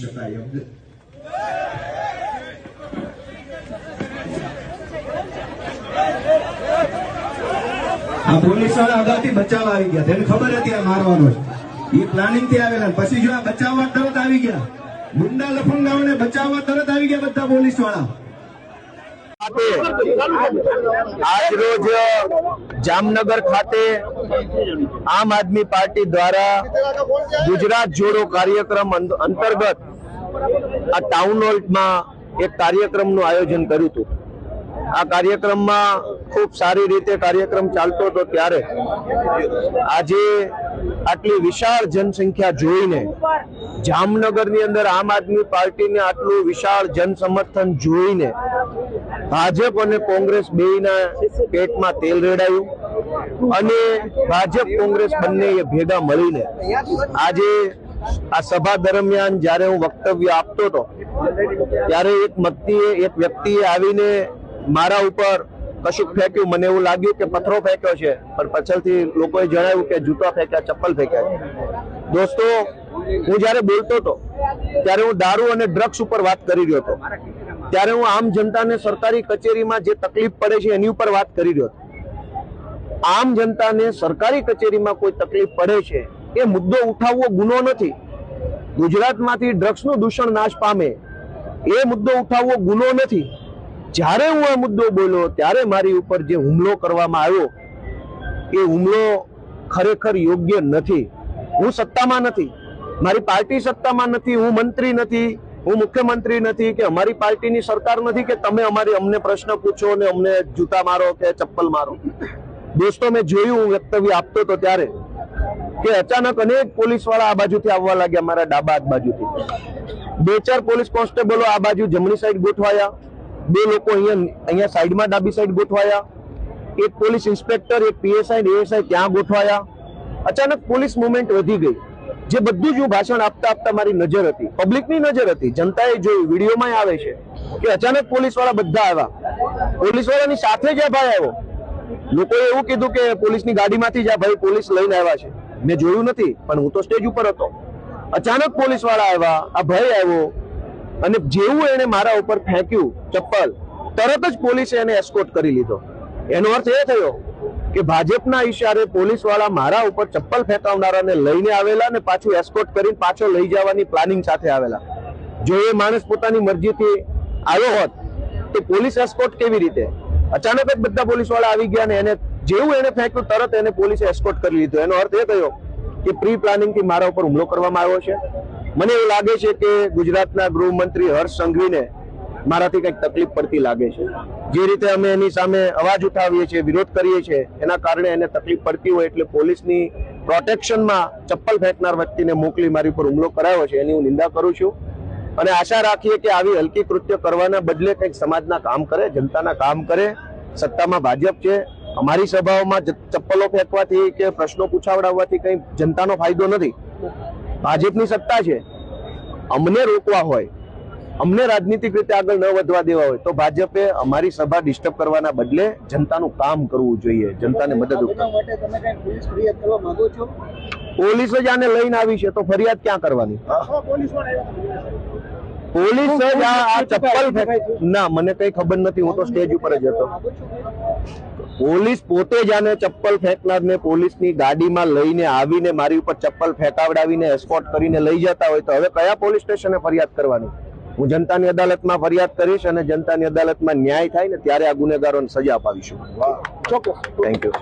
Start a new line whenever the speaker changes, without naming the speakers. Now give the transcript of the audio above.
શકાય એમ છે. આ પોલીસ વાળા અગાઉથી બચાવવા આવી ગયા, તેને ખબર હતી આ મારવાનો છે, એ પ્લાનિંગ થી આવેલા. પછી જો આ બચાવવા તરત આવી ગયા, ગુંડા લફંગાઓને બચાવવા તરત આવી ગયા બધા પોલીસ વાળા.
આજ રોજ જામનગર ખાતે આમ આદમી પાર્ટી દ્વારા ગુજરાત જોડો કાર્યક્રમ અંતર્ગત આ ટાઉન હોલમાં એક કાર્યક્રમનું આયોજન કર્યું હતું. આ કાર્યક્રમમાં ખૂબ સારી રીતે કાર્યક્રમ ચાલતો હતો ત્યારે આજે આટલી વિશાળ જનસંખ્યા જોઈને, જામનગરની અંદર આમ આદમી પાર્ટીને આટલું વિશાળ જનસમર્થન જોઈને ભાજપ અને કોંગ્રેસ બેયના પેટમાં તેલ રેડાયું અને ભાજપ કોંગ્રેસ બંને ભેગા મળીને આજે આ સભા દરમિયાન જ્યારે હું વક્તવ્ય આપતો હતો ત્યારે એક વ્યક્તિએ આવીને મારા ઉપર કશુંક ફેંક્યું. મને એવું લાગ્યું કે પથ્થરો ફેંક્યો છે, પણ પાછળથી લોકોએ જણાવ્યું કે જૂતા ફેંક્યા, ચપ્પલ ફેંક્યા. દોસ્તો, હું જયારે બોલતો હતો ત્યારે હું દારૂ અને ડ્રગ્સ ઉપર વાત કરી રહ્યો હતો, ત્યારે હું આમ જનતાને સરકારી કચેરીમાં જે તકલીફ પડે છે એની ઉપર વાત કરી રહ્યો હતો. આમ જનતાને સરકારી કચેરીમાં કોઈ તકલીફ પડે છે એ મુદ્દો ઉઠાવવો ગુનો નથી. ગુજરાતમાંથી ડ્રગ્સનું દૂષણ નાશ પામે એ મુદ્દો ઉઠાવવો ગુનો નથી. જ્યારે હું આ મુદ્દો બોલ્યો ત્યારે મારી ઉપર જે હુમલો કરવામાં આવ્યો એ હુમલો ખરેખર યોગ્ય નથી. હું સત્તામાં નથી, મારી પાર્ટી સત્તામાં નથી, હું મંત્રી નથી, હું મુખ્યમંત્રી નથી, કે અમારી પાર્ટીની સરકાર નથી કે તમે અમને પ્રશ્ન પૂછો ને અમને જૂતા મારો કે ચપ્પલ મારો. દોસ્તો, મેં જોયું, હું વક્તવ્ય આપતો હતો ત્યારે કે અચાનક અનેક પોલીસ વાળા આ બાજુથી આવવા લાગ્યા, મારા ડાબા હાથ બાજુથી. 2-4 પોલીસ કોન્સ્ટેબલો આ બાજુ જમણી સાઈડ ગોઠવાયા, 2 લોકો અહીંયા સાઈડમાં ડાબી સાઈડ ગોઠવાયા, એક પોલીસ ઇન્સ્પેક્ટર, એક પીએસઆઈ એએસઆઈ ત્યાં ગોઠવાયા. અચાનક પોલીસ મુવમેન્ટ વધી ગઈ. જે બધું જ હું ભાષણ આપતા મારી નજર હતી, પબ્લિકની નજર હતી, જનતાએ જોયું, વિડીયોમાં આવે છે કે અચાનક પોલીસ વાળા બધા આવ્યા. પોલીસ વાળાની સાથે જ આ ભાઈ આવ્યો. લોકોએ એવું કીધું કે પોલીસની ગાડીમાંથી જ આ ભાઈ પોલીસ લઈને આવ્યા છે. મેં જોયું નથી, પણ હું તો સ્ટેજ ઉપર હતો. અચાનક પોલીસ વાળા આવ્યા, આ ભાઈ આવ્યો અને જેવું એને મારા ઉપર ફેંક્યું ચપ્પલ, તરત જ પોલીસે એને એસ્કોર્ટ કરી લીધો. એનો અર્થ એ થયો કે ભાજપના ઈશારે પોલીસ વાળા મારા ઉપર ચપ્પલ ફેંકાવનારાને લઈને આવેલા અને પાછું એસ્કોર્ટ કરીને પાછો લઈ જવાની પ્લાનિંગ સાથે આવેલા. જો એ માણસ પોતાની મરજીથી આવ્યો હોત તો પોલીસ એસ્કોર્ટ કેવી રીતે? અચાનક જ બધા પોલીસ વાળા આવી ગયા અને એને જેવું એને ફેંક્યું તરત એને પોલીસે એસ્કોર્ટ કરી લીધો. એનો અર્થ એ થયો કે પ્રી પ્લાનિંગ થી મારા ઉપર હુમલો કરવામાં આવ્યો છે. મને એવું લાગે છે કે ગુજરાતના ગૃહમંત્રી હર્ષ સંઘવીને મારાથી કંઈક તકલીફ પડતી લાગે છે. જે રીતે અમે એની સામે અવાજ ઉઠાવીએ છીએ, વિરોધ કરીએ છીએ, એના કારણે એને તકલીફ પડતી હોય એટલે પોલીસની પ્રોટેક્શનમાં ચપ્પલ ફેંકનાર વ્યક્તિને મોકલી મારી ઉપર હુમલો કરાયો છે, એની હું નિંદા કરું છું. અને આશા રાખીએ કે આવી હલકી કૃત્ય કરવાના બદલે કંઈક સમાજના કામ કરે, જનતાના કામ કરે. સત્તામાં ભાજપ છે, અમારી સભાઓમાં ચપ્પલો ફેંકવાથી કે પ્રશ્નો પૂછાવડાવવાથી કંઈ જનતાનો ફાયદો નથી. ભાજપની સત્તા છે, અમને રોકવા હોય, અમને રાજનીતિક રીતે આગળ ન વધવા દેવા હોય તો ભાજપે અમારી સભા ડિસ્ટર્બ કરવાના બદલે જનતાનું કામ કરવું જોઈએ, જનતાને મદદરૂપ. પોલીસ જ આને લઈને આવી છે તો ફરિયાદ ક્યાં કરવાની? પોલીસ જ આ ચપ્પલ ના, મને કઈ ખબર નથી, હું તો સ્ટેજ ઉપર જ હતો. પોલીસ પોતે જ આને ચપ્પલ ફેંકનારને પોલીસની ગાડીમાં લઈને આવીને મારી ઉપર ચપ્પલ ફેંકાવડાવીને એસ્કોર્ટ કરીને લઈ જતા હોય તો હવે કયા પોલીસ સ્ટેશને ફરિયાદ કરવાની? હું જનતાની અદાલતમાં ફરિયાદ કરીશ અને જનતાની અદાલતમાં ન્યાય થાય ને ત્યારે આ ગુનેગારોને સજા અપાવીશું. ચોક્કસ. Thank you.